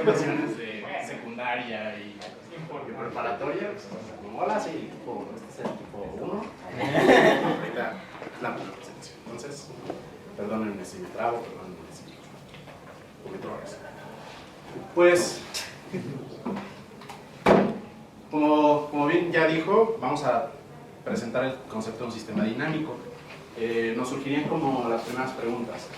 nociones de secundaria y preparatoria, pues, como, hola, sí, este es el tipo 1. Ahorita la primera presentación. Entonces, perdónenme si me trabo, perdónenme si cometo errores. Pues, como bien ya dijo, vamos a presentar el concepto de un sistema dinámico. Nos surgirían como las primeras preguntas.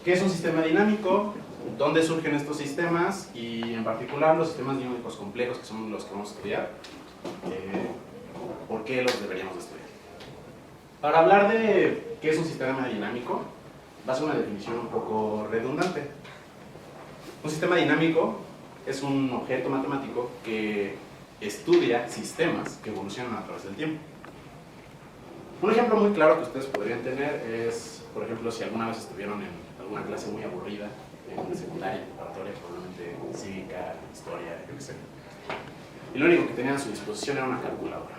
¿Qué es un sistema dinámico? ¿Dónde surgen estos sistemas? Y en particular los sistemas dinámicos complejos, que son los que vamos a estudiar. ¿Por qué los deberíamos de estudiar? Para hablar de qué es un sistema dinámico, va a ser una definición un poco redundante. Un sistema dinámico es un objeto matemático que estudia sistemas que evolucionan a través del tiempo. Un ejemplo muy claro que ustedes podrían tener es, por ejemplo, si alguna vez estuvieron en alguna clase muy aburrida, en secundaria, preparatoria, probablemente cívica, historia, yo qué sé. Y lo único que tenían a su disposición era una calculadora.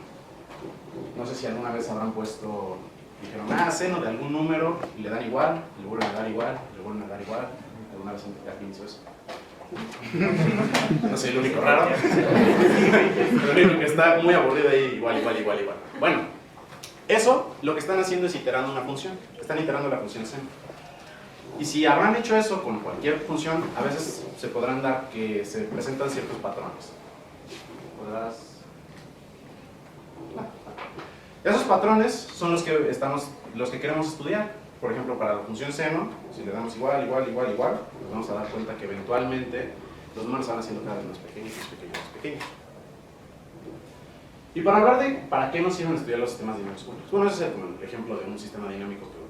No sé si alguna vez habrán puesto, dijeron, seno de algún número, y le dan igual, y le vuelven a dar igual, y le vuelven a dar igual. ¿Alguna vez alguien hizo eso? No soy el único raro. Pero el único que está muy aburrido ahí, igual. Bueno, eso lo que están haciendo es iterando una función. Están iterando la función seno. Y si habrán hecho eso con cualquier función, a veces se podrán dar que se presentan ciertos patrones. Esos patrones son los que queremos estudiar. Por ejemplo, para la función seno, si le damos igual, nos vamos a dar cuenta que eventualmente los números van haciendo cada vez más pequeños, Y para hablar de para qué nos sirven estudiar los sistemas dinámicos complejos, bueno, ese es el ejemplo de un sistema dinámico que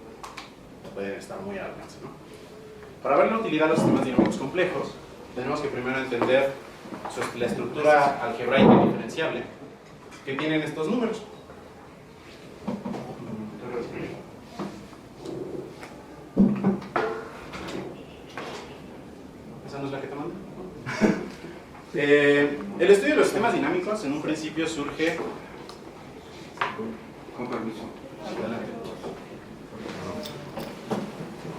puede estar muy al alcance, ¿no? Para ver la utilidad de los sistemas dinámicos complejos, tenemos que primero entender la estructura algebraica diferenciable que tienen estos números. ¿Esa no es la que te mando? El estudio de los sistemas dinámicos en un principio surge... Con permiso. Adelante.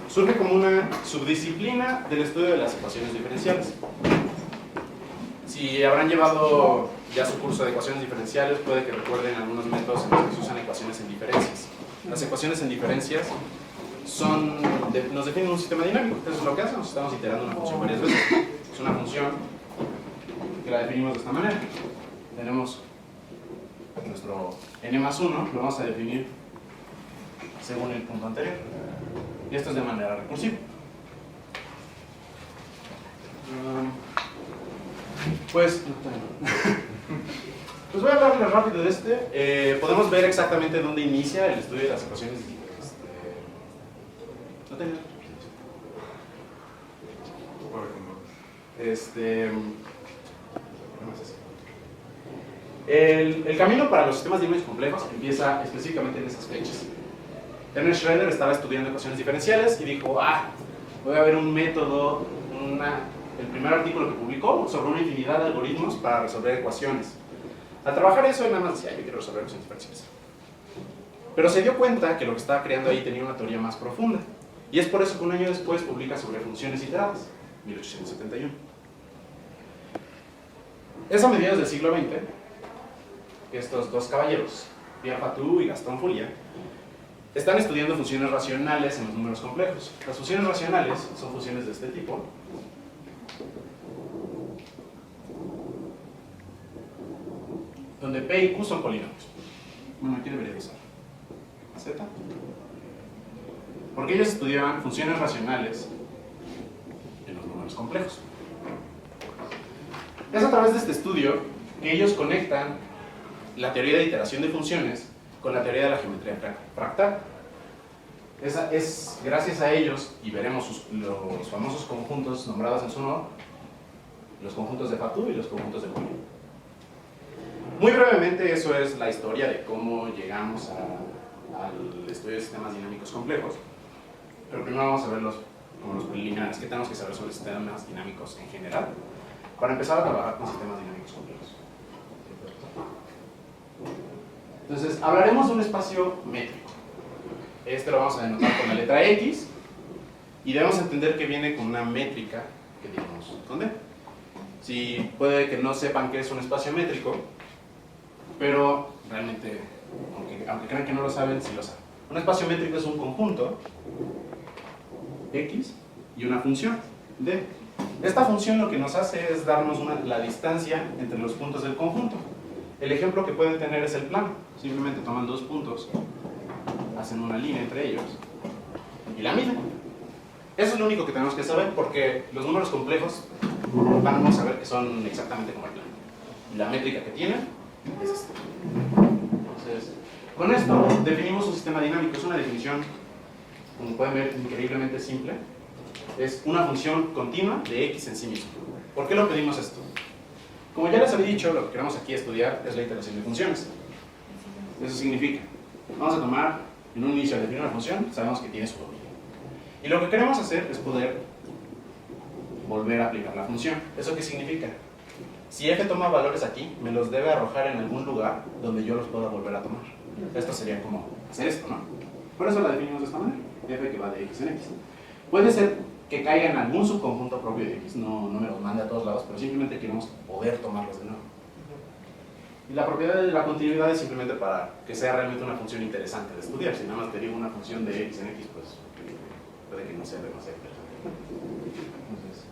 Surge como una subdisciplina del estudio de las ecuaciones diferenciales. Si habrán llevado ya su curso de ecuaciones diferenciales, puede que recuerden algunos métodos en los que se usan ecuaciones en diferencias. Las ecuaciones en diferencias nos definen un sistema dinámico. Eso es lo que hacemos, estamos iterando una función varias veces. Es una función que la definimos de esta manera. Tenemos nuestro n más 1, lo vamos a definir según el punto anterior. Y esto es de manera recursiva. Pues voy a hablarles rápido de este. Podemos ver exactamente dónde inicia el estudio de las ecuaciones. No tenía. El camino para los sistemas dinámicos complejos empieza específicamente en esas fechas. Ernest Schroeder estaba estudiando ecuaciones diferenciales y dijo, voy a ver un método, el primer artículo que publicó sobre una infinidad de algoritmos para resolver ecuaciones. Al trabajar eso, él nada más decía, yo quiero resolver ecuaciones diferenciales. Pero se dio cuenta que lo que estaba creando ahí tenía una teoría más profunda. Y es por eso que un año después publica sobre funciones iteradas, 1871. Es a mediados del siglo XX que estos dos caballeros, Pierre Fatou y Gaston Fourier, están estudiando funciones racionales en los números complejos. Las funciones racionales son funciones de este tipo. Donde P y Q son polinomios. Bueno, aquí debería usar Z. Porque ellos estudiaban funciones racionales en los números complejos. Es a través de este estudio que ellos conectan la teoría de iteración de funciones con la teoría de la geometría fractal. Es gracias a ellos, y veremos los famosos conjuntos nombrados en su honor, los conjuntos de Fatou y los conjuntos de Fourier. Muy brevemente, eso es la historia de cómo llegamos al estudio de sistemas dinámicos complejos. Pero primero vamos a ver los preliminares que tenemos que saber sobre sistemas dinámicos en general para empezar a trabajar con sistemas dinámicos complejos. Entonces, hablaremos de un espacio métrico. Este lo vamos a denotar con la letra X y debemos entender que viene con una métrica que dimos con D. Si puede que no sepan qué es un espacio métrico, pero realmente, aunque crean que no lo saben, sí lo saben. Un espacio métrico es un conjunto X y una función D. Esta función lo que nos hace es darnos la distancia entre los puntos del conjunto. El ejemplo que pueden tener es el plano. Simplemente toman dos puntos, hacen una línea entre ellos y la miden. Eso es lo único que tenemos que saber, porque los números complejos vamos a ver que son exactamente como el plano. La métrica que tienen es esta. Entonces, con esto definimos un sistema dinámico. Es una definición, como pueden ver, increíblemente simple. Es una función continua de X en sí mismo. ¿Por qué lo pedimos esto? Como ya les había dicho, lo que queremos aquí estudiar es la iteración de funciones. Eso significa, vamos a tomar en un inicio al definir una función, sabemos que tiene su dominio. Y lo que queremos hacer es poder volver a aplicar la función. ¿Eso qué significa? Si f toma valores aquí, me los debe arrojar en algún lugar donde yo los pueda volver a tomar. Esto sería como hacer esto, ¿no? Por eso la definimos de esta manera, f que va de x en x. Puede ser que caiga en algún subconjunto propio de x, no me los mande a todos lados, pero simplemente queremos poder tomarlos de nuevo. Y la propiedad de la continuidad es simplemente para que sea realmente una función interesante de estudiar. Si nada más te digo una función de x en x, pues puede que no sea demasiado interesante. Entonces,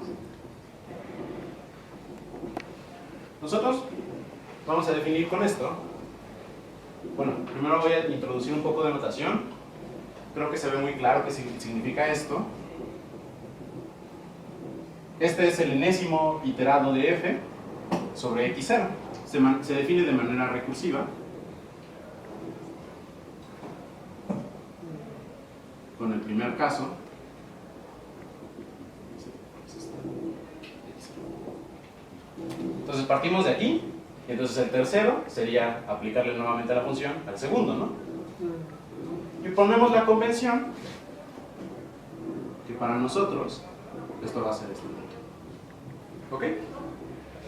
nosotros vamos a definir con esto. Bueno, primero voy a introducir un poco de notación. Creo que se ve muy claro qué significa esto. Este es el enésimo iterado de f sobre x0. Se define de manera recursiva con el primer caso. Entonces partimos de aquí, y entonces el tercero sería aplicarle nuevamente la función al segundo, ¿no? Y ponemos la convención que para nosotros esto va a ser este punto. ¿Ok?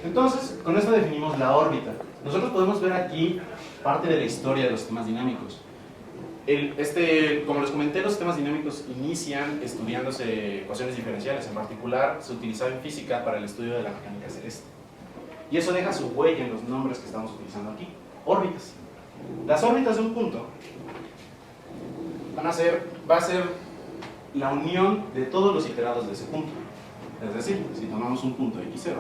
Entonces, con esto definimos la órbita. Nosotros podemos ver aquí parte de la historia de los sistemas dinámicos. Como les comenté, los sistemas dinámicos inician estudiándose ecuaciones diferenciales. En particular, se utilizaba en física para el estudio de la mecánica celeste. Y eso deja su huella en los nombres que estamos utilizando aquí. Órbitas. Las órbitas de un punto va a ser la unión de todos los iterados de ese punto. Es decir, si tomamos un punto x0,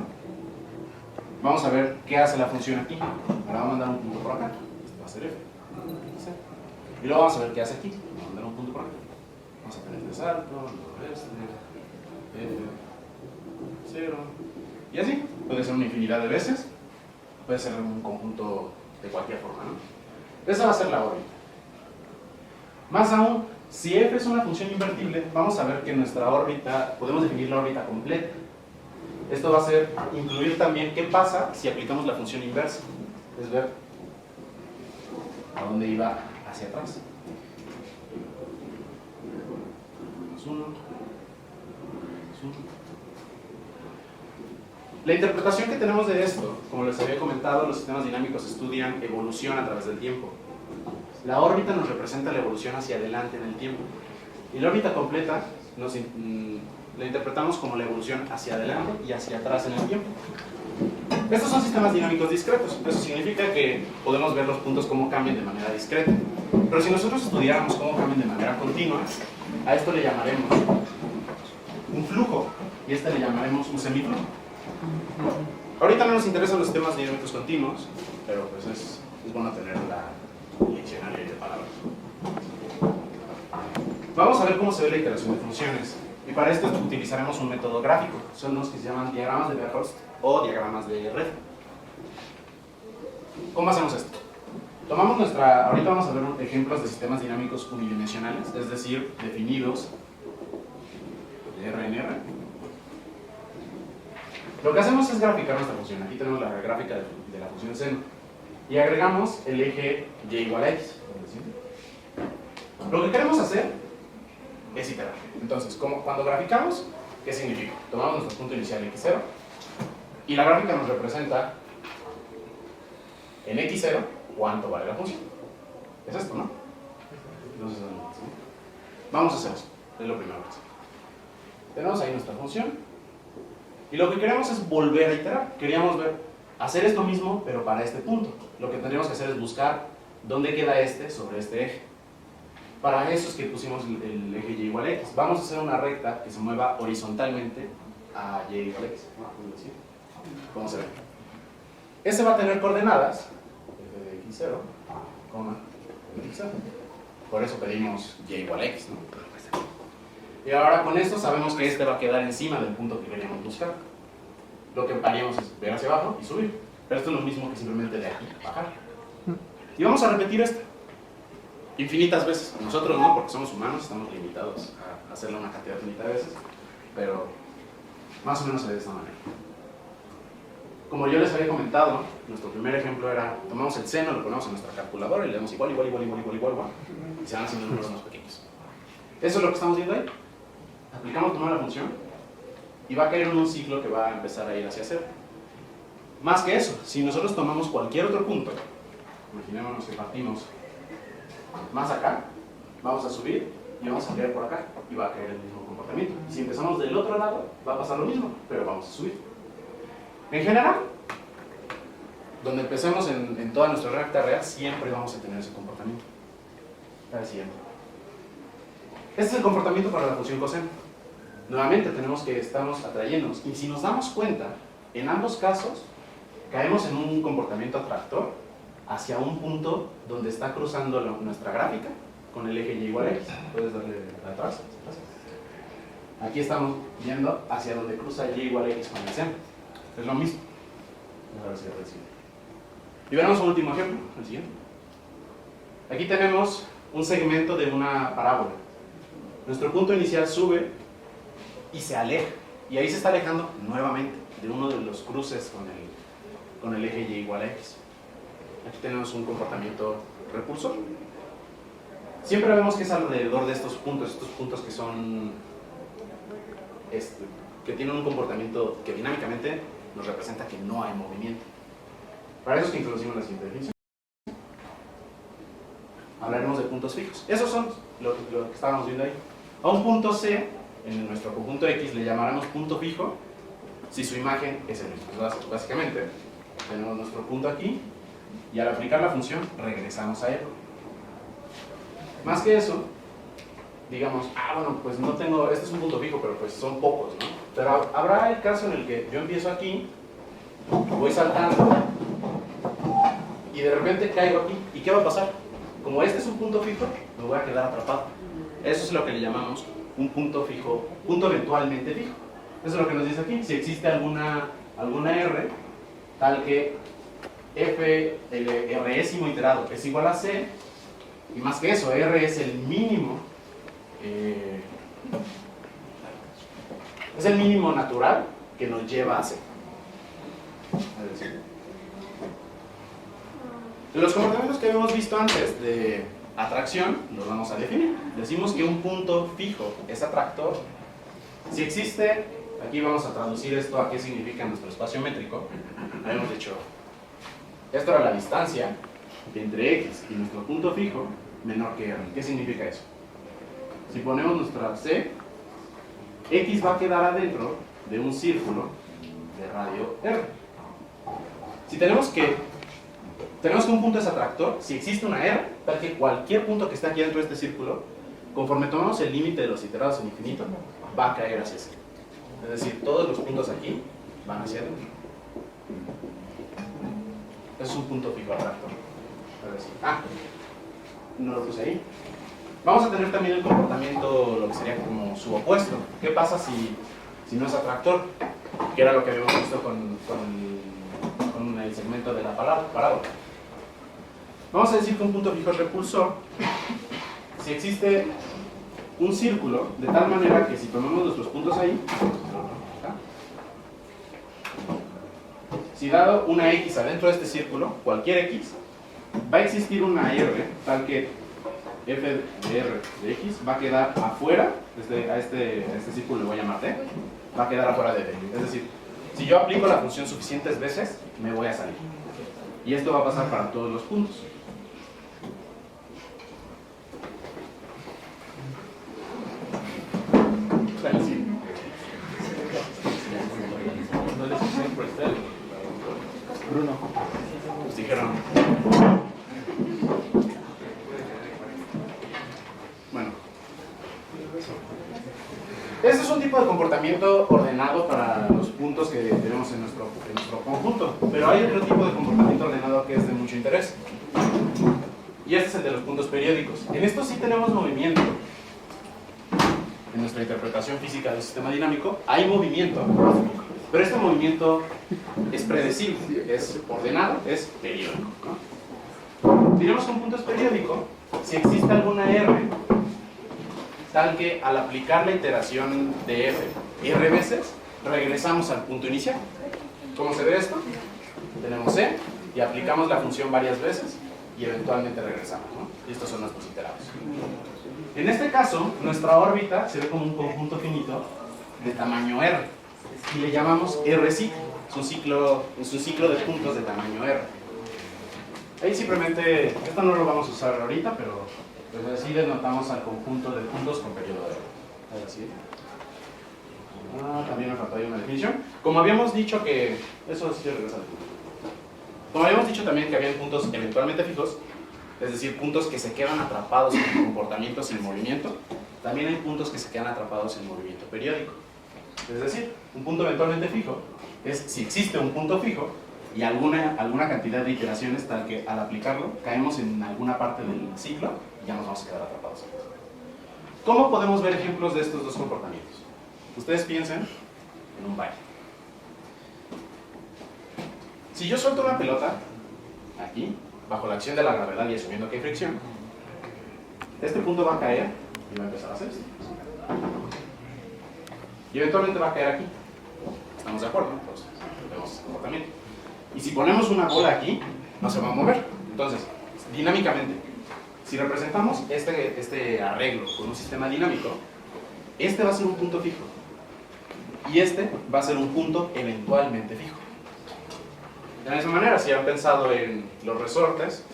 vamos a ver qué hace la función aquí. Ahora vamos a mandar un punto por acá. Este va a ser f. Y luego vamos a ver qué hace aquí. Vamos a mandar un punto por acá. Vamos a tener este salto, luego este, f0. Y así. Puede ser una infinidad de veces. Puede ser un conjunto de cualquier forma, ¿no? Esa va a ser la órbita. Más aún, si f es una función invertible, vamos a ver que nuestra órbita, podemos definir la órbita completa. Esto va a ser incluir también qué pasa si aplicamos la función inversa. Es ver a dónde iba hacia atrás. Menos 1. La interpretación que tenemos de esto, como les había comentado, los sistemas dinámicos estudian evolución a través del tiempo. La órbita nos representa la evolución hacia adelante en el tiempo. Y la órbita completa la interpretamos como la evolución hacia adelante y hacia atrás en el tiempo. Estos son sistemas dinámicos discretos. Eso significa que podemos ver los puntos cómo cambian de manera discreta. Pero si nosotros estudiáramos cómo cambian de manera continua, a esto le llamaremos un flujo y a este le llamaremos un semiflujo. Ahorita no nos interesan los sistemas dinámicos continuos, pero pues es bueno tener el diccionario de palabras. Vamos a ver cómo se ve la iteración de funciones. Y para esto utilizaremos un método gráfico. Son los que se llaman diagramas de Weierstrass o diagramas de red. ¿Cómo hacemos esto? Ahorita vamos a ver ejemplos de sistemas dinámicos unidimensionales, es decir, definidos de R en R. Lo que hacemos es graficar nuestra función. Aquí tenemos la gráfica de la función seno. Y agregamos el eje y igual a x. Lo que queremos hacer es iterar. Entonces, cuando graficamos, ¿qué significa? Tomamos nuestro punto inicial x0 y la gráfica nos representa en x0 cuánto vale la función. Es esto, ¿no? Entonces, vamos a hacer eso. Es lo primero que hacemos. Tenemos ahí nuestra función. Y lo que queremos es volver a iterar. Queríamos hacer esto mismo, pero para este punto. Lo que tendríamos que hacer es buscar dónde queda este sobre este eje. Para eso es que pusimos el eje y igual a x. Vamos a hacer una recta que se mueva horizontalmente a y igual a x. ¿Cómo se ve? Este va a tener coordenadas f de x0, x0. Por eso pedimos y igual a x, ¿no? Y ahora con esto sabemos que este va a quedar encima del punto que queríamos buscar. Lo que haríamos es ver hacia abajo y subir. Pero esto es lo mismo que simplemente de aquí bajar. Y vamos a repetir esto infinitas veces. Nosotros no, porque somos humanos, estamos limitados a hacerlo una cantidad finita de veces. Pero más o menos se ve de esta manera. Como yo les había comentado, nuestro primer ejemplo era, tomamos el seno, lo ponemos en nuestra calculadora y le damos igual, y se van haciendo números más pequeños. Eso es lo que estamos viendo ahí. Aplicamos tomar la función y va a caer en un ciclo que va a empezar a ir hacia cero. Más que eso, si nosotros tomamos cualquier otro punto, imaginémonos que partimos más acá, vamos a subir y vamos a caer por acá y va a caer el mismo comportamiento. Y si empezamos del otro lado, va a pasar lo mismo, pero vamos a subir. En general, donde empecemos en toda nuestra recta real, siempre vamos a tener ese comportamiento. Siempre. Este es el comportamiento para la función coseno. Nuevamente tenemos que estamos atrayéndonos. Y si nos damos cuenta, en ambos casos, caemos en un comportamiento atractor hacia un punto donde está cruzando nuestra gráfica con el eje y igual a x. Puedes darle atrás. Aquí estamos yendo hacia donde cruza y igual a x con el seno. Es lo mismo. A ver si lo recibe. Y veremos un último ejemplo, el siguiente. Aquí tenemos un segmento de una parábola. Nuestro punto inicial sube y se aleja. Y ahí se está alejando nuevamente de uno de los cruces con el eje y igual a x. Aquí tenemos un comportamiento repulsor. Siempre vemos que es alrededor de estos puntos que son que tienen un comportamiento que dinámicamente nos representa que no hay movimiento. Para eso es que introducimos la siguiente definición. Hablaremos de puntos fijos. Esos son lo que estábamos viendo ahí. A un punto C, en nuestro conjunto X, le llamaremos punto fijo si su imagen es el mismo. Entonces, básicamente, tenemos nuestro punto aquí y al aplicar la función regresamos a él. Más que eso, digamos, bueno, pues no tengo, este es un punto fijo, pero pues son pocos, ¿no? Pero habrá el caso en el que yo empiezo aquí, voy saltando y de repente caigo aquí. ¿Y qué va a pasar? Como este es un punto fijo, me voy a quedar atrapado. Eso es lo que le llamamos un punto fijo, punto eventualmente fijo. Eso es lo que nos dice aquí. Si existe alguna R, tal que f, el résimo iterado es igual a c, y más que eso, R es el mínimo, es el mínimo natural que nos lleva a C. Los comportamientos que habíamos visto antes de atracción los vamos a definir. Decimos que un punto fijo es atractor. Si existe, aquí vamos a traducir esto a qué significa nuestro espacio métrico. Habíamos dicho, esto era la distancia entre X y nuestro punto fijo menor que R. ¿Qué significa eso? Si ponemos nuestra C, X va a quedar adentro de un círculo de radio R. Si tenemos que un punto es atractor, si existe una R, tal que cualquier punto que esté aquí dentro de este círculo, conforme tomamos el límite de los iterados en infinito, va a caer hacia C. Es decir, todos los puntos aquí van hacia adentro. Es un punto fijo atractor. No lo puse ahí. Vamos a tener también el comportamiento, lo que sería como su opuesto. ¿Qué pasa si no es atractor? Que era lo que habíamos visto con el segmento de la parábola. Vamos a decir que un punto fijo es repulsor si existe un círculo de tal manera que si tomamos nuestros puntos ahí, si dado una X adentro de este círculo, cualquier X, va a existir una R tal que f de R de X va a quedar afuera, a este círculo le voy a llamar D, va a quedar afuera de D. Es decir, si yo aplico la función suficientes veces, me voy a salir. Y esto va a pasar para todos los puntos. Bruno. Nos dijeron. Bueno. Este es un tipo de comportamiento ordenado para los puntos que tenemos en nuestro conjunto, pero hay otro tipo de comportamiento ordenado que es de mucho interés. Y este es el de los puntos periódicos. En esto sí tenemos movimiento. En nuestra interpretación física del sistema dinámico hay movimiento, pero este movimiento es predecible, es ordenado, es periódico, ¿no? Diremos que un punto es periódico si existe alguna R tal que al aplicar la iteración de f r veces, regresamos al punto inicial. ¿Cómo se ve esto? Tenemos c y aplicamos la función varias veces y eventualmente regresamos, ¿no? Y estos son nuestros iterados. En este caso, nuestra órbita se ve como un conjunto finito de tamaño r y le llamamos r ciclo. Es un ciclo de puntos de tamaño r. Ahí simplemente, esto no lo vamos a usar ahorita, pero pues así denotamos al conjunto de puntos con periodo de r. Así. También me faltó ahí una definición. Como habíamos dicho que... Eso sí regresa al punto. Como habíamos dicho también que había puntos eventualmente fijos, es decir, puntos que se quedan atrapados en comportamientos sin movimiento, también hay puntos que se quedan atrapados en movimiento periódico. Es decir, un punto eventualmente fijo es si existe un punto fijo y alguna cantidad de iteraciones tal que al aplicarlo caemos en alguna parte del ciclo y ya nos vamos a quedar atrapados. ¿Cómo podemos ver ejemplos de estos dos comportamientos? Ustedes piensen en un baile. Si yo suelto una pelota aquí, bajo la acción de la gravedad y asumiendo que hay fricción, este punto va a caer y va a empezar a hacer esto. Y eventualmente va a caer aquí. ¿Estamos de acuerdo? Entonces, vemos ese comportamiento. Y si ponemos una bola aquí, no se va a mover. Entonces, dinámicamente, si representamos este arreglo con un sistema dinámico, este va a ser un punto fijo. Y este va a ser un punto eventualmente fijo. De la misma manera, si han pensado en los resortes,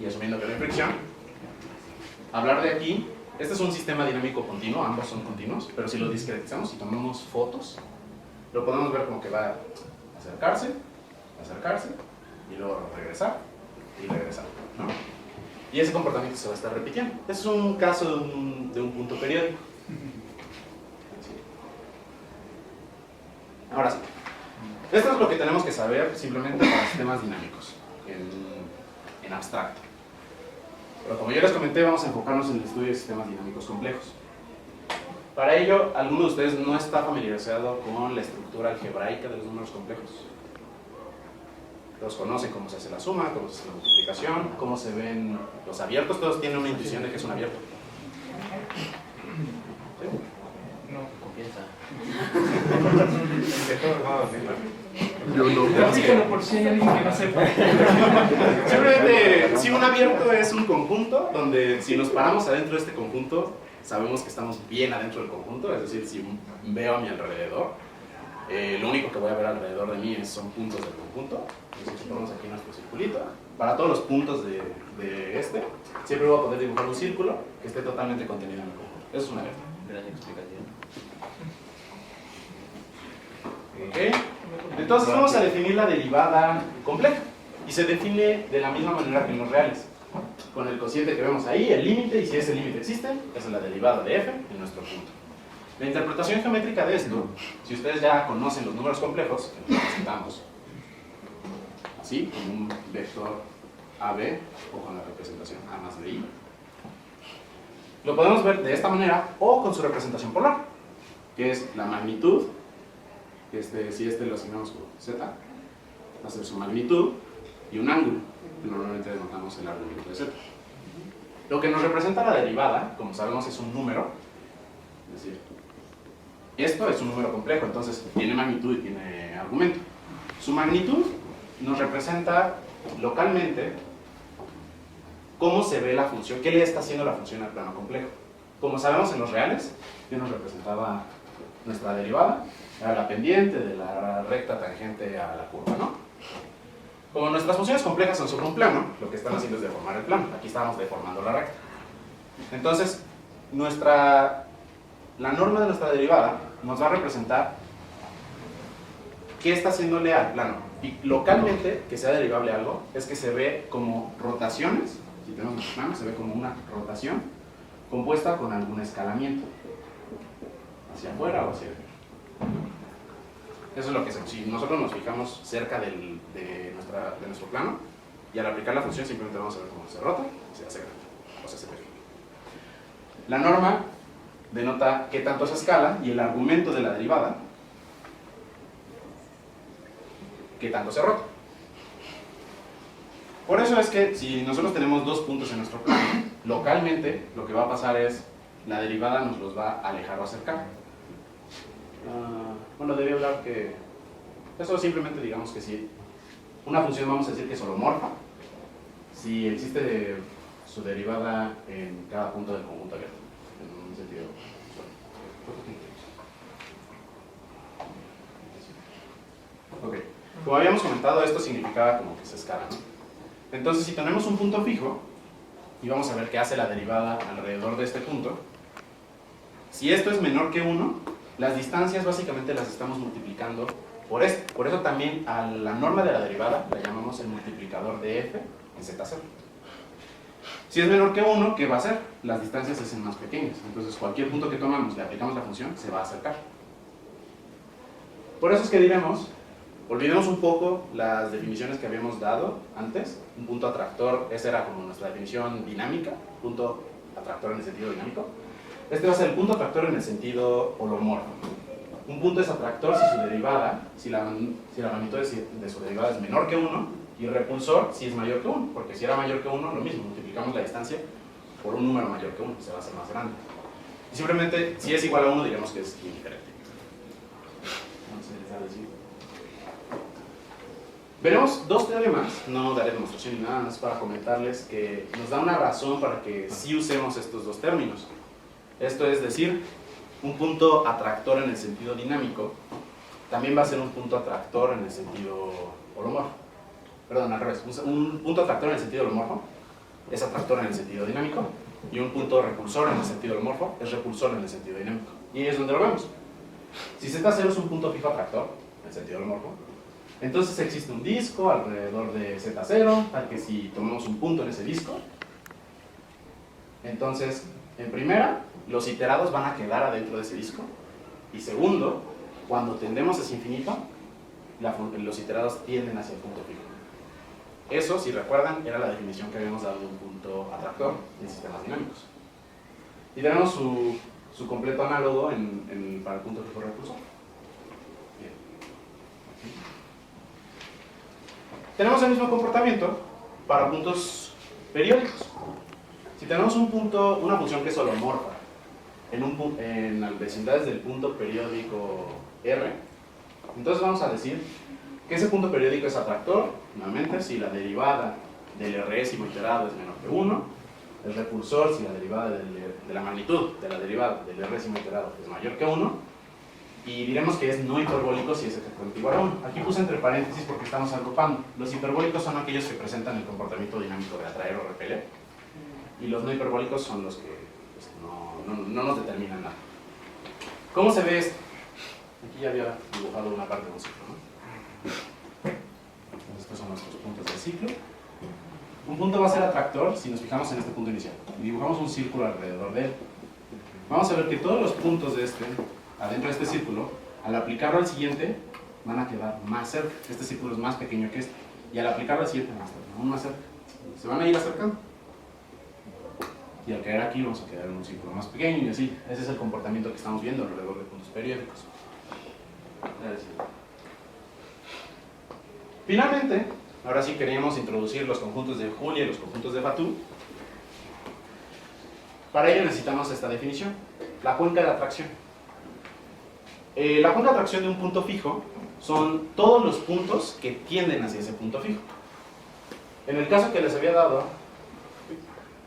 y asumiendo que no hay fricción, hablar de aquí, este es un sistema dinámico continuo, ambos son continuos, pero si lo discretizamos y tomamos fotos, lo podemos ver como que va a acercarse, y luego regresar, y regresar, ¿no? Y ese comportamiento se va a estar repitiendo. Este es un caso de un punto periódico. Ahora sí. Esto es lo que tenemos que saber simplemente para sistemas dinámicos, en abstracto. Pero como ya les comenté, vamos a enfocarnos en el estudio de sistemas dinámicos complejos. Para ello, ¿alguno de ustedes no está familiarizado con la estructura algebraica de los números complejos? Todos conocen cómo se hace la suma, cómo se hace la multiplicación, cómo se ven los abiertos. Todos tienen una intuición de que es un abierto. ¿Sí? No, confiesa. Yo no. Dígalo por si hay alguien que no sepa. Simplemente, si un abierto es un conjunto donde si nos paramos adentro de este conjunto, sabemos que estamos bien adentro del conjunto, es decir, si veo a mi alrededor, lo único que voy a ver alrededor de mí son puntos del conjunto. Entonces, si ponemos aquí nuestro circulito, para todos los puntos de este, siempre voy a poder dibujar un círculo que esté totalmente contenido en el conjunto. Eso es un abierto. Gran explicación. ¿Okay? Entonces vamos a definir la derivada compleja y se define de la misma manera que en los reales, con el cociente que vemos ahí, el límite, y si ese límite existe, esa es la derivada de f en nuestro punto. La interpretación geométrica de esto, si ustedes ya conocen los números complejos, que representamos así, con un vector AB o con la representación A más BI, lo podemos ver de esta manera o con su representación polar, que es la magnitud. Si este lo asignamos como z, va a ser su magnitud y un ángulo, que normalmente denotamos el argumento de z. Lo que nos representa la derivada, como sabemos, es un número, es decir, esto es un número complejo, entonces tiene magnitud y tiene argumento. Su magnitud nos representa localmente cómo se ve la función, qué le está haciendo la función al plano complejo. Como sabemos en los reales, que nos representaba nuestra derivada, era la pendiente de la recta tangente a la curva, ¿no? Como nuestras funciones complejas son sobre un plano, lo que están haciendo es deformar el plano. Aquí estábamos deformando la recta. Entonces, la norma de nuestra derivada nos va a representar ¿qué está haciéndole al plano? Y localmente, que sea derivable algo, es que se ve como rotaciones, si tenemos nuestro plano, se ve como una rotación compuesta con algún escalamiento, hacia afuera o hacia adentro. Eso es lo que hacemos. Si nosotros nos fijamos cerca de nuestro plano, y al aplicar la función simplemente vamos a ver cómo se rota y se hace grande, o se hace pequeño. La norma denota qué tanto se escala, y el argumento de la derivada, qué tanto se rota. Por eso es que si nosotros tenemos dos puntos en nuestro plano, localmente lo que va a pasar es la derivada nos los va a alejar o acercar. Bueno, debí hablar que eso simplemente digamos que si una función vamos a decir que es holomorfa, si existe su derivada en cada punto del conjunto abierto, en un sentido. Ok, como habíamos comentado, esto significaba como que se escala, ¿no? Entonces, si tenemos un punto fijo, y vamos a ver qué hace la derivada alrededor de este punto, si esto es menor que 1, las distancias básicamente las estamos multiplicando por esto. Por eso también a la norma de la derivada la llamamos el multiplicador de f en z0. Si es menor que 1, ¿qué va a hacer? Las distancias se hacen más pequeñas. Entonces cualquier punto que tomamos, le aplicamos la función, se va a acercar. Por eso es que diremos, olvidemos un poco las definiciones que habíamos dado antes. Un punto atractor, esa era como nuestra definición dinámica, punto atractor en el sentido dinámico. Este va a ser el punto atractor en el sentido holomorfo. Un punto es atractor si su derivada, si la magnitud de su derivada es menor que 1, y repulsor si es mayor que 1, porque si era mayor que 1, lo mismo, multiplicamos la distancia por un número mayor que 1, se va a hacer más grande. Y simplemente, si es igual a 1, diremos que es indiferente. Veremos dos teoremas, no daré demostración ni nada más para comentarles que nos da una razón para que sí usemos estos dos términos. Esto es decir, un punto atractor en el sentido dinámico también va a ser un punto atractor en el sentido holomorfo. Perdón, al revés. Un punto atractor en el sentido holomorfo es atractor en el sentido dinámico, y un punto repulsor en el sentido holomorfo es repulsor en el sentido dinámico. Y ahí es donde lo vemos. Si Z0 es un punto fijo atractor en el sentido holomorfo, entonces existe un disco alrededor de Z0, tal que si tomamos un punto en ese disco, entonces, en primera, los iterados van a quedar adentro de ese disco, y segundo, cuando tendemos hacia infinito, los iterados tienden hacia el punto fijo. Eso, si recuerdan, era la definición que habíamos dado de un punto atractor en sistemas dinámicos. Y tenemos su completo análogo para el punto fijo repulsor. Bien. Tenemos el mismo comportamiento para puntos periódicos. Si tenemos una función que es holomorfa en las vecindades del punto periódico R, entonces vamos a decir que ese punto periódico es atractor, nuevamente, si la derivada del résimo iterado es menor que 1, el repulsor si la derivada de la magnitud de la derivada del résimo iterado es mayor que 1, y diremos que es no hiperbólico si es exactamente igual a 1. Aquí puse entre paréntesis porque estamos agrupando. Los hiperbólicos son aquellos que presentan el comportamiento dinámico de atraer o repeler, y los no hiperbólicos son los que pues, no nos determinan nada. ¿Cómo se ve esto? Aquí ya había dibujado una parte de un ciclo, ¿no? Estos son nuestros puntos del ciclo. Un punto va a ser atractor si nos fijamos en este punto inicial y dibujamos un círculo alrededor de él. Vamos a ver que todos los puntos de adentro de este círculo, al aplicarlo al siguiente, van a quedar más cerca. Este círculo es más pequeño que este, y al aplicarlo al siguiente, aún más cerca. Se van a ir acercando. Y al caer aquí vamos a quedar en un círculo más pequeño y así. Ese es el comportamiento que estamos viendo alrededor de puntos periódicos. Finalmente, ahora sí queríamos introducir los conjuntos de Julia y los conjuntos de Fatou. Para ello necesitamos esta definición, la cuenca de atracción. La cuenca de atracción de un punto fijo son todos los puntos que tienden hacia ese punto fijo. En el caso que les había dado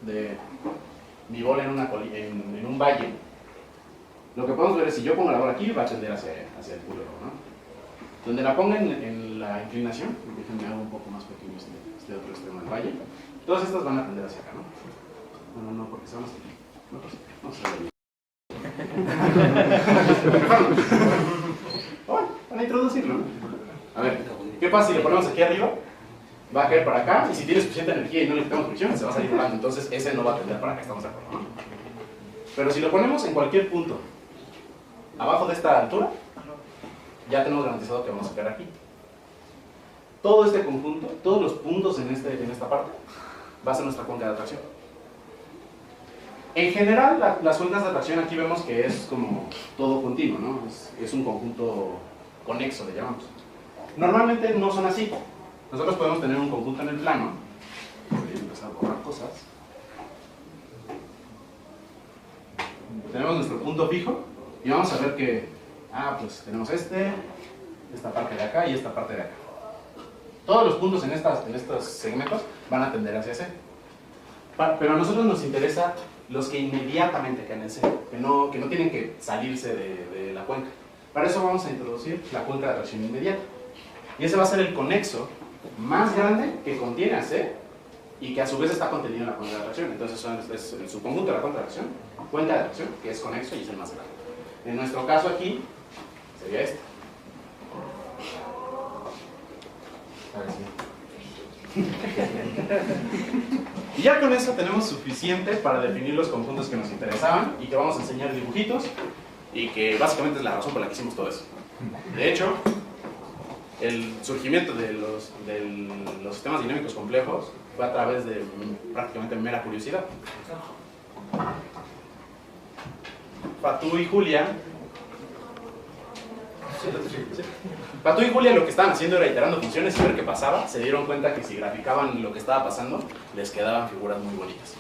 de mi bola en un valle, lo que podemos ver es si yo pongo la bola aquí, va a tender hacia el público, ¿no? Donde la ponga en la inclinación, déjenme hago un poco más pequeño este otro extremo del valle, todas estas van a tender hacia acá, ¿no? No, porque son así. Vamos a ver. Bueno, para introducirlo, ¿no? A ver, ¿qué pasa si le ponemos aquí arriba? Va a caer para acá, y si tiene suficiente energía y no le quitamos fricción, se va a salir volando. Entonces ese no va a tender para acá, estamos de acuerdo, ¿no? Pero si lo ponemos en cualquier punto, abajo de esta altura, ya tenemos garantizado que vamos a caer aquí. Todo este conjunto, todos los puntos en esta parte, va a ser nuestra cuenca de atracción. En general, las cuencas de atracción aquí vemos que es como todo continuo, ¿no? Es un conjunto conexo, le llamamos. Normalmente no son así. Nosotros podemos tener un conjunto en el plano. Voy a empezar a borrar cosas. Tenemos nuestro punto fijo y vamos a ver que, pues tenemos esta parte de acá y esta parte de acá. Todos los puntos en estos segmentos van a tender hacia C. Pero a nosotros nos interesa los que inmediatamente caen en C, que no tienen que salirse de la cuenca. Para eso vamos a introducir la cuenca de atracción inmediata. Y ese va a ser el conexo más grande que contiene a C y que a su vez está contenido en la cuenca de atracción. Entonces es el subconjunto de la cuenca de atracción, que es conexo y es el más grande. En nuestro caso aquí sería este. A ver si. Y ya con eso tenemos suficiente para definir los conjuntos que nos interesaban y que vamos a enseñar dibujitos y que básicamente es la razón por la que hicimos todo eso. De hecho, el surgimiento de los sistemas dinámicos complejos fue a través de prácticamente mera curiosidad. Fatou y Julia lo que estaban haciendo era iterando funciones y ver qué pasaba. Se dieron cuenta que si graficaban lo que estaba pasando, les quedaban figuras muy bonitas.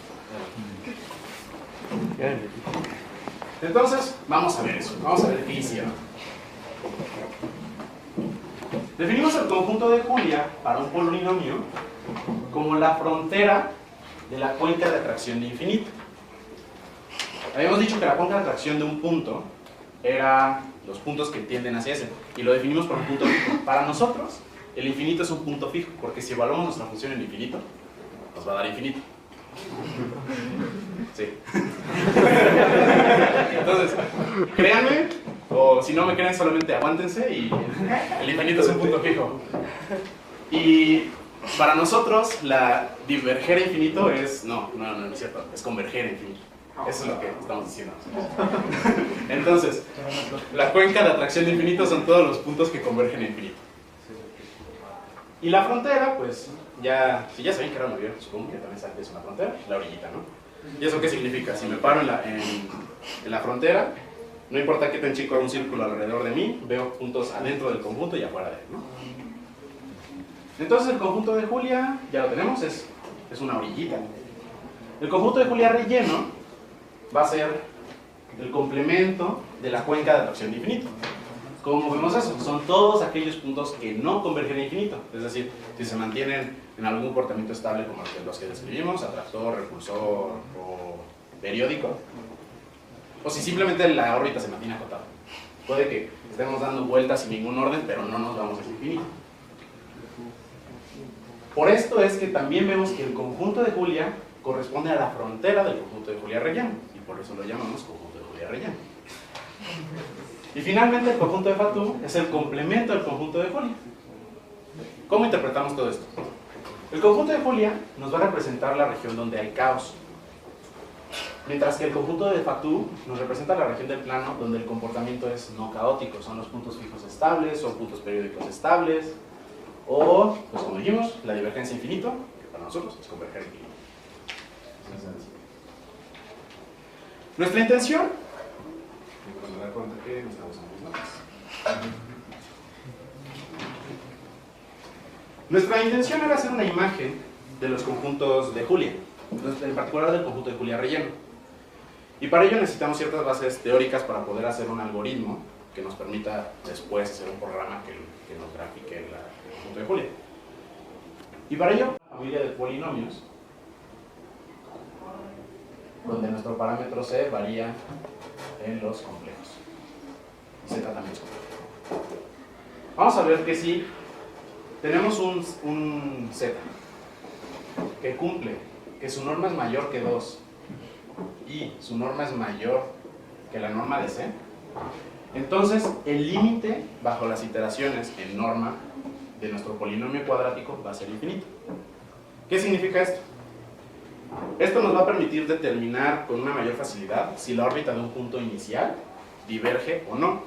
Entonces, vamos a ver eso. Vamos a ver qué hicieron. Definimos el conjunto de Julia para un polinomio como la frontera de la cuenca de atracción de infinito. Habíamos dicho que la cuenca de atracción de un punto era los puntos que tienden hacia ese, y lo definimos por un punto fijo. Para nosotros, el infinito es un punto fijo, porque si evaluamos nuestra función en infinito, nos va a dar infinito. Sí. Entonces, créanme, o si no me creen, solamente aguántense, y el infinito es un punto fijo. Y para nosotros, la diverger a infinito es, no es cierto, es converger a infinito. Eso es lo que estamos diciendo. Entonces, la cuenca de atracción de infinito son todos los puntos que convergen a infinito. Y la frontera, pues, si ya saben que era muy bien, supongo que también saben que es una frontera, la orillita, ¿no? ¿Y eso qué significa? Si me paro en la frontera, no importa qué tan chico haga un círculo alrededor de mí, veo puntos adentro del conjunto y afuera de él, ¿no? Entonces el conjunto de Julia, ya lo tenemos, es una orillita. El conjunto de Julia relleno va a ser el complemento de la cuenca de atracción de infinito. ¿Cómo vemos eso? Son todos aquellos puntos que no convergen a infinito. Es decir, si se mantienen en algún comportamiento estable como los que describimos, atractor, repulsor o periódico, o si simplemente la órbita se mantiene acotada. Puede que estemos dando vueltas sin ningún orden, pero no nos vamos hacia infinito. Por esto es que también vemos que el conjunto de Julia corresponde a la frontera del conjunto de Julia relleno, y por eso lo llamamos conjunto de Julia relleno. Y finalmente el conjunto de Fatou es el complemento del conjunto de Julia. ¿Cómo interpretamos todo esto? El conjunto de Julia nos va a representar la región donde hay caos, mientras que el conjunto de Fatou nos representa la región del plano donde el comportamiento es no caótico, son los puntos fijos estables, son puntos periódicos estables, o, pues como dijimos, la divergencia infinito, que para nosotros es converger infinito. Nuestra intención, me dar cuenta que no estamos en mis notas. Nuestra intención era hacer una imagen de los conjuntos de Julia, en particular del conjunto de Julia relleno. Y para ello necesitamos ciertas bases teóricas para poder hacer un algoritmo que nos permita después hacer un programa que nos grafique el conjunto de Julia. Y para ello, la familia de polinomios, donde nuestro parámetro C varía en los complejos. Y Z también es complejo. Vamos a ver que si tenemos un Z que cumple, que su norma es mayor que 2 y su norma es mayor que la norma de C, Entonces, el límite bajo las iteraciones en norma de nuestro polinomio cuadrático va a ser infinito. ¿Qué significa esto? Esto nos va a permitir determinar con una mayor facilidad si la órbita de un punto inicial diverge o no.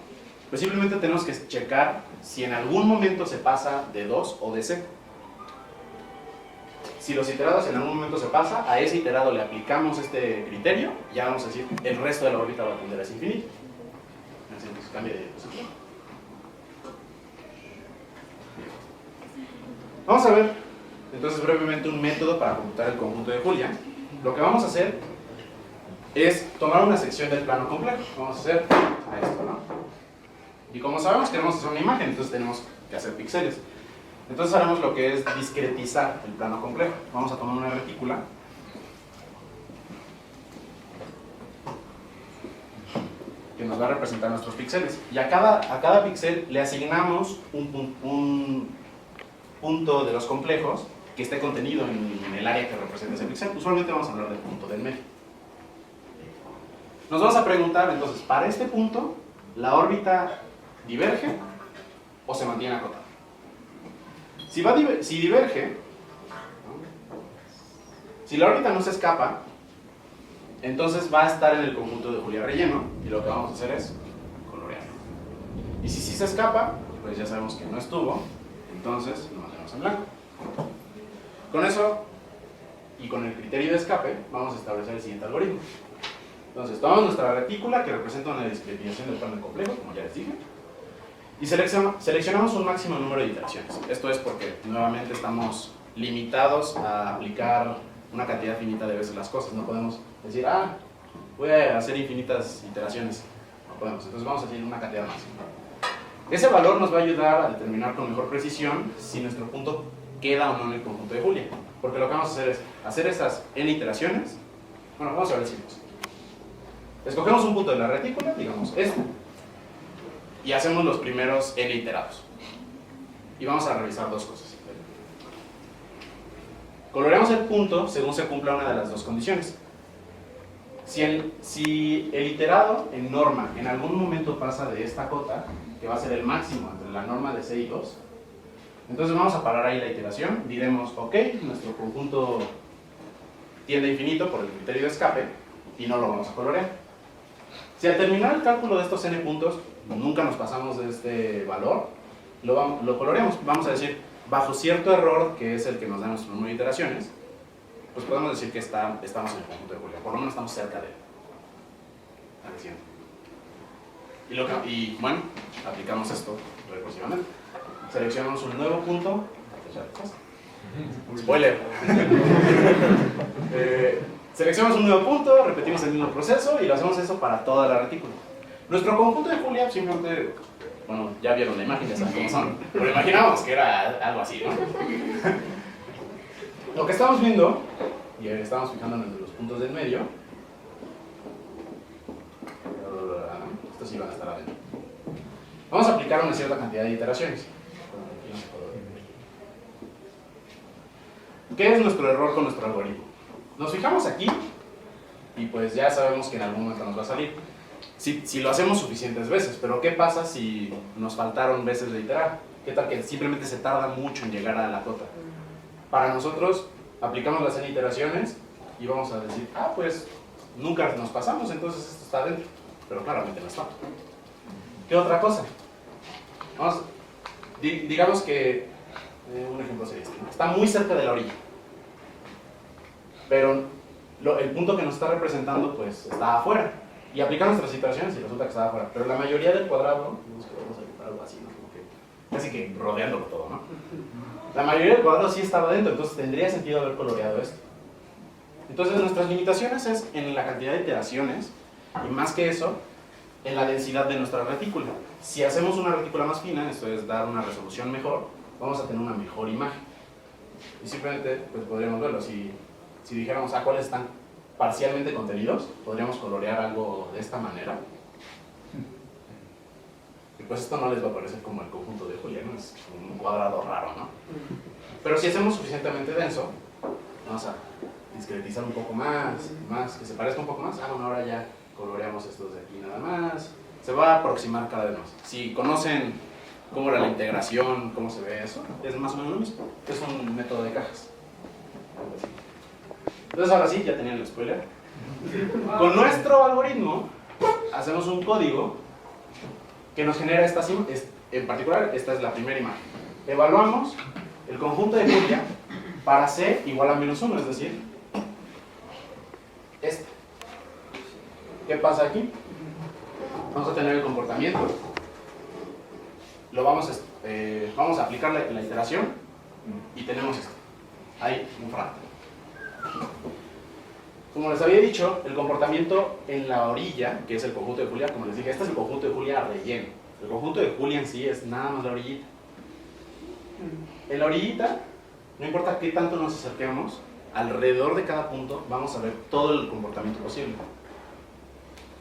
Pues simplemente tenemos que checar si en algún momento se pasa de 2 o de C. Si los iterados en algún momento se pasa, a ese iterado le aplicamos este criterio, ya vamos a decir, el resto de la órbita va a tender a ese infinito. Entonces cambia de posición. Vamos a ver entonces brevemente un método para computar el conjunto de Julia. Lo que vamos a hacer es tomar una sección del plano complejo. Vamos a hacer esto, ¿no? Y como sabemos, queremos hacer una imagen, entonces tenemos que hacer píxeles. Entonces haremos lo que es discretizar el plano complejo. Vamos a tomar una retícula que nos va a representar nuestros píxeles. Y a cada píxel le asignamos un punto de los complejos que esté contenido en el área que representa ese píxel. Usualmente vamos a hablar del punto del medio. Nos vamos a preguntar, entonces, para este punto, ¿la órbita diverge o se mantiene acotada? Si diverge, ¿no? Si la órbita no se escapa, entonces va a estar en el conjunto de Julia relleno, y lo que vamos a hacer es colorearlo. Y si sí se escapa, pues ya sabemos que no estuvo, entonces lo mantenemos en blanco. Con eso, y con el criterio de escape, vamos a establecer el siguiente algoritmo. Entonces, tomamos nuestra retícula, que representa una discretización del plano complejo, como ya les dije, y seleccionamos un máximo número de iteraciones. Esto es porque, nuevamente, estamos limitados a aplicar una cantidad finita de veces las cosas. No podemos decir, voy a hacer infinitas iteraciones. No podemos, entonces vamos a decir una cantidad máxima. Ese valor nos va a ayudar a determinar con mejor precisión si nuestro punto queda o no en el conjunto de Julia. Porque lo que vamos a hacer es hacer esas n iteraciones. Bueno, vamos a ver si escogemos un punto de la retícula, digamos este, y hacemos los primeros n iterados. Y vamos a revisar dos cosas. Coloreamos el punto según se cumpla una de las dos condiciones. Si el iterado en norma en algún momento pasa de esta cota, que va a ser el máximo entre la norma de C y 2, entonces vamos a parar ahí la iteración, diremos, ok, nuestro conjunto tiende a infinito por el criterio de escape, y no lo vamos a colorear. Si al terminar el cálculo de estos n puntos nunca nos pasamos de este valor, lo coloreamos. Vamos a decir, bajo cierto error, que es el que nos da nuestro número de iteraciones, pues podemos decir que estamos en el conjunto de Julia, por lo menos estamos cerca de él. Y bueno, aplicamos esto recursivamente. Seleccionamos un nuevo punto. Spoiler. Seleccionamos un nuevo punto, repetimos el mismo proceso y lo hacemos eso para toda la retícula. Nuestro conjunto de Julia simplemente, bueno, ya vieron la imagen, ya saben cómo son, pero imaginábamos que era algo así, ¿no? Lo que estamos viendo, y estamos fijándonos en los puntos del medio, estos sí van a estar adentro. Vamos a aplicar una cierta cantidad de iteraciones. ¿Qué es nuestro error con nuestro algoritmo? Nos fijamos aquí y pues ya sabemos que en algún momento nos va a salir. Si lo hacemos suficientes veces, pero ¿qué pasa si nos faltaron veces de iterar? ¿Qué tal que simplemente se tarda mucho en llegar a la cota? Para nosotros, aplicamos las n iteraciones y vamos a decir, pues nunca nos pasamos, entonces esto está dentro. Pero claramente no está. ¿Qué otra cosa? Digamos que, un ejemplo sería este, está muy cerca de la orilla. Pero el punto que nos está representando pues está afuera. Y aplicamos nuestras iteraciones y resulta que está afuera. Pero la mayoría del cuadrado, vamos a dibujar algo así, ¿no? Como que casi que rodeándolo todo, ¿no? La mayoría del cuadrado sí estaba dentro, entonces tendría sentido haber coloreado esto. Entonces nuestras limitaciones es en la cantidad de iteraciones, y más que eso, en la densidad de nuestra retícula. Si hacemos una retícula más fina, esto es dar una resolución mejor, vamos a tener una mejor imagen. Y simplemente pues podríamos verlo. Si dijéramos cuáles están parcialmente contenidos, podríamos colorear algo de esta manera. Y pues esto no les va a parecer como el conjunto de Julia, ¿no? Es un cuadrado raro, ¿no? Pero si hacemos suficientemente denso, vamos a discretizar un poco más, que se parezca un poco más. Bueno, ahora ya coloreamos estos de aquí nada más, se va a aproximar cada vez más. Si conocen cómo era la integración, cómo se ve eso, es más o menos lo mismo. Es un método de cajas. Entonces ahora sí, ya tenían el spoiler. Con nuestro algoritmo hacemos un código que nos genera esta, en particular esta es la primera imagen. Evaluamos el conjunto de Julia para C igual a -1, es decir, este. ¿Qué pasa aquí? Vamos a tener el comportamiento, lo vamos a aplicar la iteración y tenemos esto. Hay un fractal. Como les había dicho, el comportamiento en la orilla, que es el conjunto de Julia, como les dije, este es el conjunto de Julia relleno. El conjunto de Julia en sí es nada más la orillita. En la orillita, no importa qué tanto nos acerquemos, alrededor de cada punto vamos a ver todo el comportamiento posible.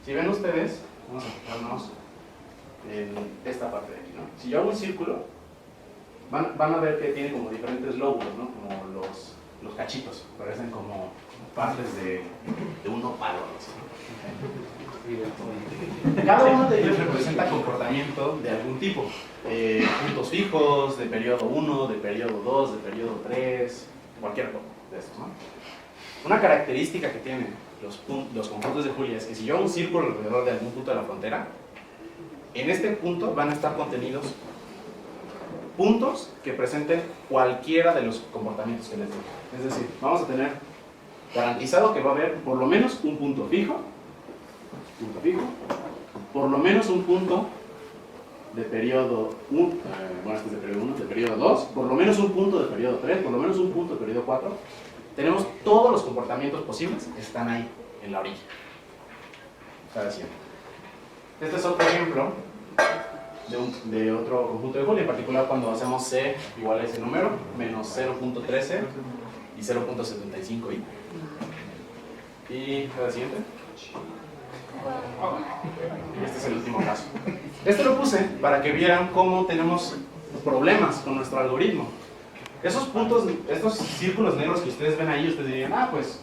Si ven ustedes, vamos a enfocarnos en esta parte de aquí, ¿no? Si yo hago un círculo, van a ver que tiene como diferentes lóbulos, ¿no? Como los cachitos, parecen como partes de un nopal. Cada uno de ellos representa comportamiento de algún tipo. Puntos fijos, de periodo 1, de periodo 2, de periodo 3, cualquier cosa de estos, ¿no? Una característica que tienen los conjuntos de Julia es que si yo hago un círculo alrededor de algún punto de la frontera, en este punto van a estar contenidos puntos que presenten cualquiera de los comportamientos que les digo. Es decir, vamos a tener garantizado que va a haber por lo menos un punto fijo, por lo menos un punto de periodo 1, bueno, este es de periodo 1, de periodo 2, por lo menos un punto de periodo 3, por lo menos un punto de periodo 4. Tenemos todos los comportamientos posibles, están ahí, en la orilla. Cada siempre. Este es otro ejemplo de otro conjunto de Julia, en particular cuando hacemos C igual a ese número, menos 0.13 y 0.75i. Y cada siguiente. Este es el último caso. Este lo puse para que vieran cómo tenemos problemas con nuestro algoritmo. Esos puntos, estos círculos negros que ustedes ven ahí, ustedes dirían, ah, pues,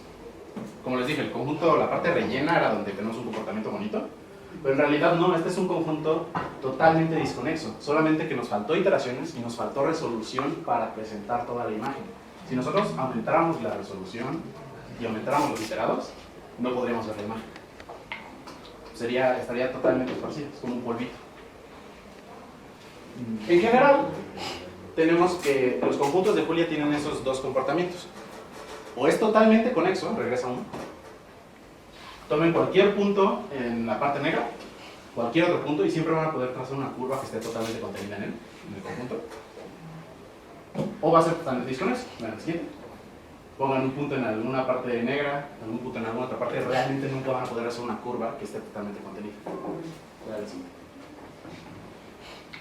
como les dije, el conjunto, la parte rellena era donde tenemos un comportamiento bonito. Pero en realidad no, este es un conjunto totalmente desconexo. Solamente que nos faltó iteraciones y nos faltó resolución para presentar toda la imagen. Si nosotros aumentáramos la resolución y aumentáramos los iterados, no podríamos ver la imagen. Estaría totalmente esparcido, es como un polvito. En general, tenemos que los conjuntos de Julia tienen esos dos comportamientos. O es totalmente conexo, regresa uno. Tomen cualquier punto en la parte negra, cualquier otro punto, y siempre van a poder trazar una curva que esté totalmente contenida en el conjunto. O va a ser totalmente disconexo. Vean el siguiente. Pongan un punto en alguna parte negra, algún punto en alguna otra parte, realmente nunca van a poder hacer una curva que esté totalmente contenida. Vean el siguiente.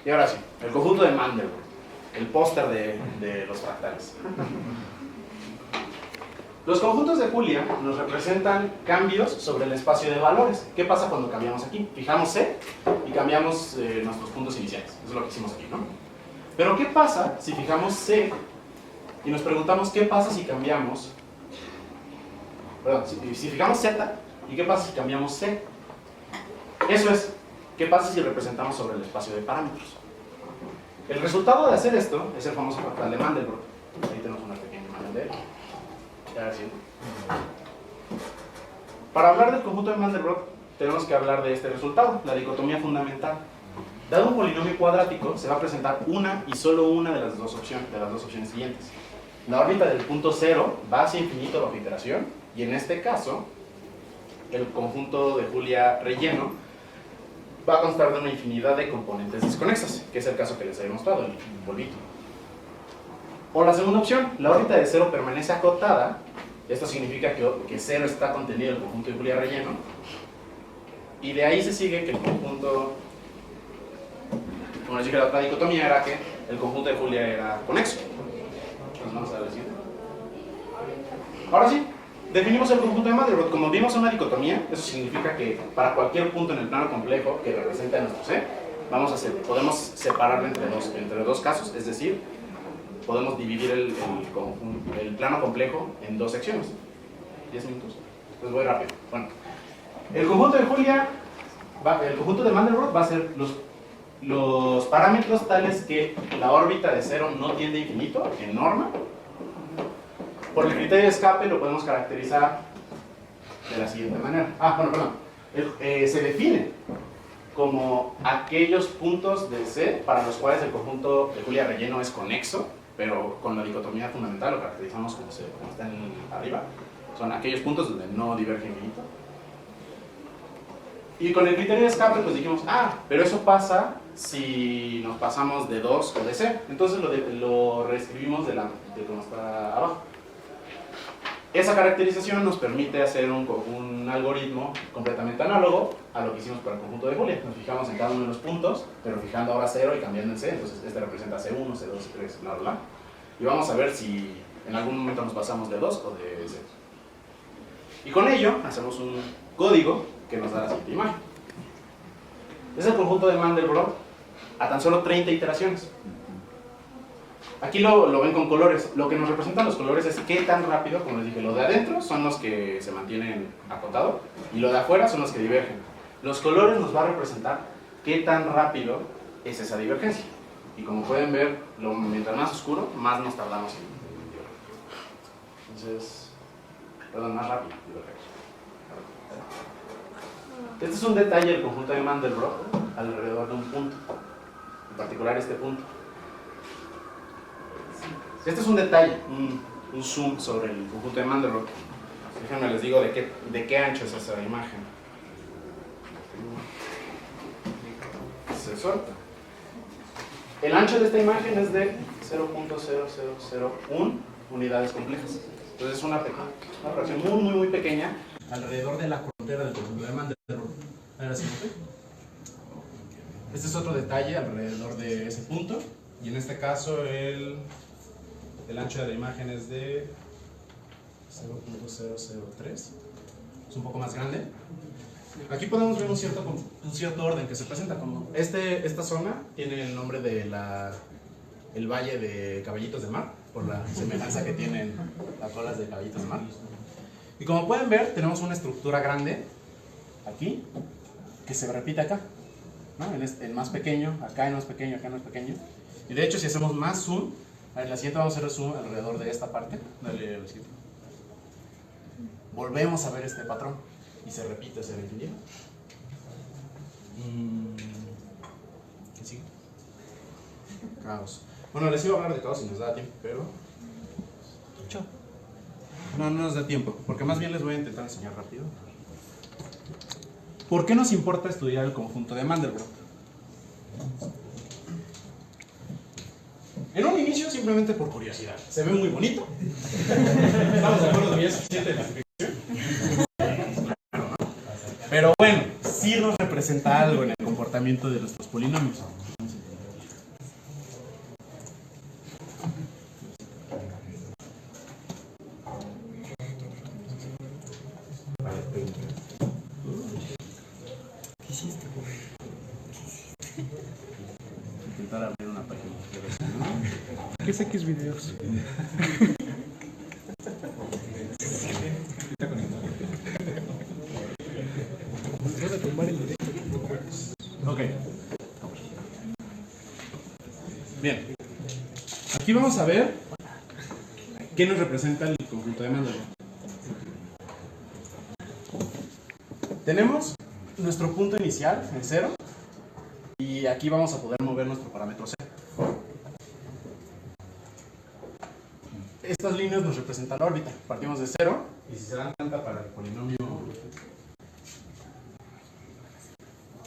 Y ahora sí, el conjunto de Mandelbrot, el póster de los fractales. Los conjuntos de Julia nos representan cambios sobre el espacio de valores. ¿Qué pasa cuando cambiamos aquí? Fijamos C y cambiamos nuestros puntos iniciales. Eso es lo que hicimos aquí, ¿no? Pero ¿qué pasa si fijamos C y nos preguntamos qué pasa si cambiamos... Perdón, si fijamos Z y qué pasa si cambiamos C? Eso es, ¿qué pasa si representamos sobre el espacio de parámetros? El resultado de hacer esto es el famoso fractal de Mandelbrot. Ahí tenemos una pequeña imagen de él. Para hablar del conjunto de Mandelbrot, tenemos que hablar de este resultado, la dicotomía fundamental. Dado un polinomio cuadrático, se va a presentar una y solo una de las dos opciones siguientes. La órbita del punto 0 va hacia infinito bajo iteración, y en este caso, el conjunto de Julia relleno va a constar de una infinidad de componentes desconexas, que es el caso que les había mostrado, el polvito. O la segunda opción, la órbita de 0 permanece acotada. Esto significa que 0 está contenido en el conjunto de Julia relleno. Y de ahí se sigue que el conjunto, como les dije, la otra dicotomía era que el conjunto de Julia era conexo. Entonces vamos a ver el siguiente. Ahora sí, definimos el conjunto de Mandelbrot. Como vimos una dicotomía, eso significa que para cualquier punto en el plano complejo que representa nuestro C, podemos separarlo entre dos casos, es decir, podemos dividir el plano complejo en dos secciones. 10 minutos. Pues voy rápido. Bueno, el conjunto de Julia el conjunto de Mandelbrot va a ser los parámetros tales que la órbita de cero no tiende a infinito, en norma. Por el criterio de escape lo podemos caracterizar de la siguiente manera. Se define como aquellos puntos de C para los cuales el conjunto de Julia relleno es conexo, pero con la dicotomía fundamental lo caracterizamos como está arriba. Son aquellos puntos donde no diverge infinito. Y con el criterio de escape pues dijimos, pero eso pasa si nos pasamos de 2 o de C. Entonces lo reescribimos de como está abajo. Esa caracterización nos permite hacer un algoritmo completamente análogo a lo que hicimos para el conjunto de Julia. Nos fijamos en cada uno de los puntos, pero fijando ahora 0 y cambiando el C. Entonces este representa C1, C2, C3, bla, bla, bla. Y vamos a ver si en algún momento nos pasamos de 2 o de C. Y con ello hacemos un código que nos da la siguiente imagen. Es el conjunto de Mandelbrot a tan solo 30 iteraciones. Aquí lo ven con colores. Lo que nos representan los colores es qué tan rápido, como les dije, lo de adentro son los que se mantienen acotados y lo de afuera son los que divergen. Los colores nos va a representar qué tan rápido es esa divergencia. Y como pueden ver, mientras más oscuro, más nos tardamos en diverger. Entonces, más rápido diverger. Este es un detalle del conjunto de Mandelbrot alrededor de un punto, en particular este punto. Este es un detalle, un zoom sobre el conjunto de Mandelbrot. Déjenme les digo de qué ancho es esa imagen. Se suelta. El ancho de esta imagen es de 0.0001 unidades complejas. Entonces es una fracción muy pequeña alrededor de la frontera del conjunto de Mandelbrot. Ahora sí, este es otro detalle alrededor de ese punto. Y en este caso el ancho de la imagen es de 0.003. Es un poco más grande. Aquí podemos ver un cierto orden que se presenta como esta zona tiene el nombre de el valle de Caballitos de Mar, por la semejanza que tienen las colas de Caballitos de Mar. Y como pueden ver, tenemos una estructura grande aquí que se repite acá, ¿no? El más pequeño, acá el más pequeño, acá el más pequeño. Y de hecho, si hacemos más zoom, en la siguiente vamos a hacer zoom alrededor de esta parte. Dale al siguiente. Volvemos a ver este patrón y se repite hacia el infinito. ¿Qué sigue? Caos. Bueno, les iba a hablar de caos si nos da tiempo, pero no nos da tiempo, porque más bien les voy a intentar enseñar rápido. ¿Por qué nos importa estudiar el conjunto de Mandelbrot? En un inicio, simplemente por curiosidad. Se ve muy bonito. ¿Estamos de acuerdo que ya es suficiente la descripción? Pero bueno, sí nos representa algo en el comportamiento de nuestros polinomios. ¿Qué hiciste, güey? Intentar abrir una página. ¿Qué es X videos? Vas a tomar el directo. Ok. Bien. Aquí vamos a ver qué nos representa el conjunto de Mandelbrot. Tenemos nuestro punto inicial en 0 y aquí vamos a poder mover nuestro parámetro C. Estas líneas nos representan la órbita. Partimos de 0 y si se dan cuenta para el polinomio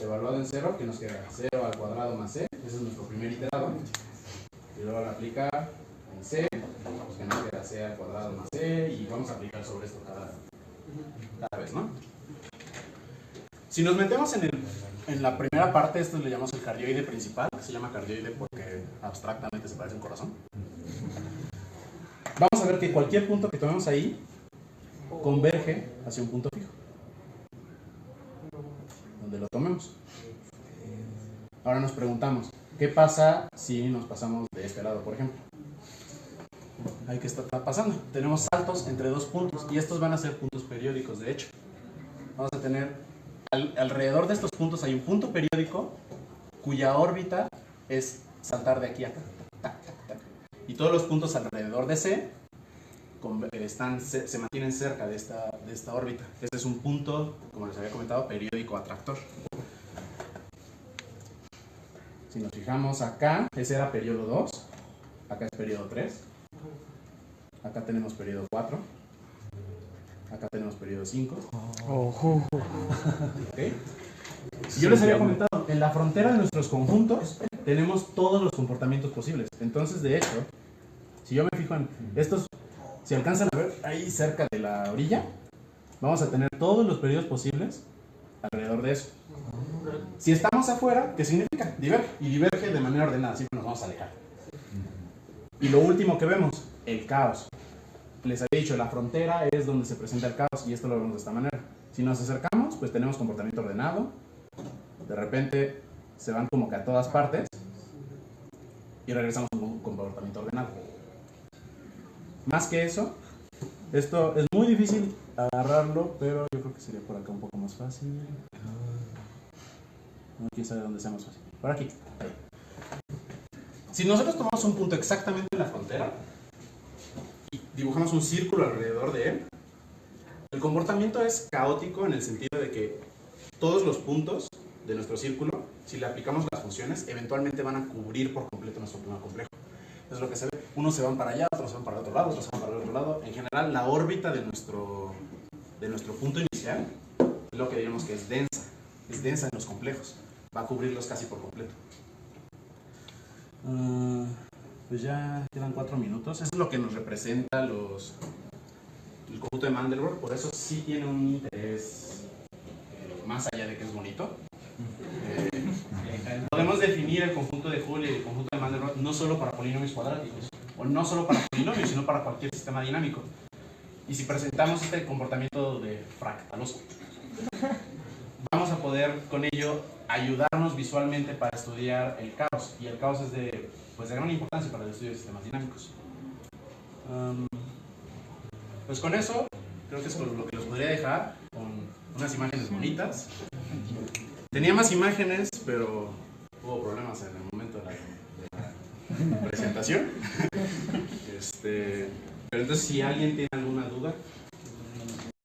evaluado en 0, que nos queda 0 al cuadrado más C, ese es nuestro primer iterado, y luego al aplicar en C, pues que nos queda C al cuadrado más C, y vamos a aplicar sobre esto cada vez, ¿no? Si nos metemos en la primera parte, esto le llamamos el cardioide principal, se llama cardioide porque abstractamente se parece a un corazón. Vamos a ver que cualquier punto que tomemos ahí converge hacia un punto fijo, donde lo tomemos. Ahora nos preguntamos, ¿qué pasa si nos pasamos de este lado, por ejemplo? ¿Qué está pasando? Tenemos saltos entre dos puntos y estos van a ser puntos periódicos, de hecho. Vamos a tener alrededor de estos puntos hay un punto periódico cuya órbita es saltar de aquí a acá. Tac, tac, tac. Y todos los puntos alrededor de C se mantienen cerca de esta órbita. Este es un punto, como les había comentado, periódico atractor. Si nos fijamos acá, ese era periodo 2, acá es periodo 3, acá tenemos periodo 4, acá tenemos periodo 5. ¿Okay? Y yo les había comentado, en la frontera de nuestros conjuntos tenemos todos los comportamientos posibles. Entonces, de hecho, si yo me fijo en estos, si alcanzan a ver ahí cerca de la orilla, vamos a tener todos los periodos posibles alrededor de eso. Si estamos afuera, ¿qué significa? Diverge. Y diverge de manera ordenada, siempre nos vamos a alejar. Y lo último que vemos, el caos. Les había dicho, la frontera es donde se presenta el caos y esto lo vemos de esta manera. Si nos acercamos, pues tenemos comportamiento ordenado. De repente se van como que a todas partes y regresamos a un comportamiento ordenado. Más que eso, esto es muy difícil agarrarlo, pero yo creo que sería por acá un poco más fácil. No quién sabe dónde sea más fácil. Por aquí. Ahí. Si nosotros tomamos un punto exactamente en la frontera y dibujamos un círculo alrededor de él, el comportamiento es caótico en el sentido de que todos los puntos de nuestro círculo, si le aplicamos las funciones, eventualmente van a cubrir por completo nuestro plano complejo. Es lo que se ve. Unos se van para allá, otros se van para el otro lado, otros se van para el otro lado. En general, la órbita de nuestro punto inicial es lo que diríamos que es densa. Es densa en los complejos. Va a cubrirlos casi por completo. Pues ya quedan 4 minutos. Eso es lo que nos representa el conjunto de Mandelbrot. Por eso sí tiene un interés más allá de que es bonito. Podemos definir el conjunto de Joule y el conjunto de Mandelbrot no solo para polinomios cuadráticos, o no solo para polinomios, sino para cualquier sistema dinámico. Y si presentamos este comportamiento de fractaloso, vamos a poder con ello ayudarnos visualmente para estudiar el caos. Y el caos es de gran importancia para el estudio de sistemas dinámicos. Pues con eso, creo que es lo que los podría dejar, con unas imágenes bonitas. Tenía más imágenes, pero hubo problemas en el momento de la presentación. Pero entonces, si alguien tiene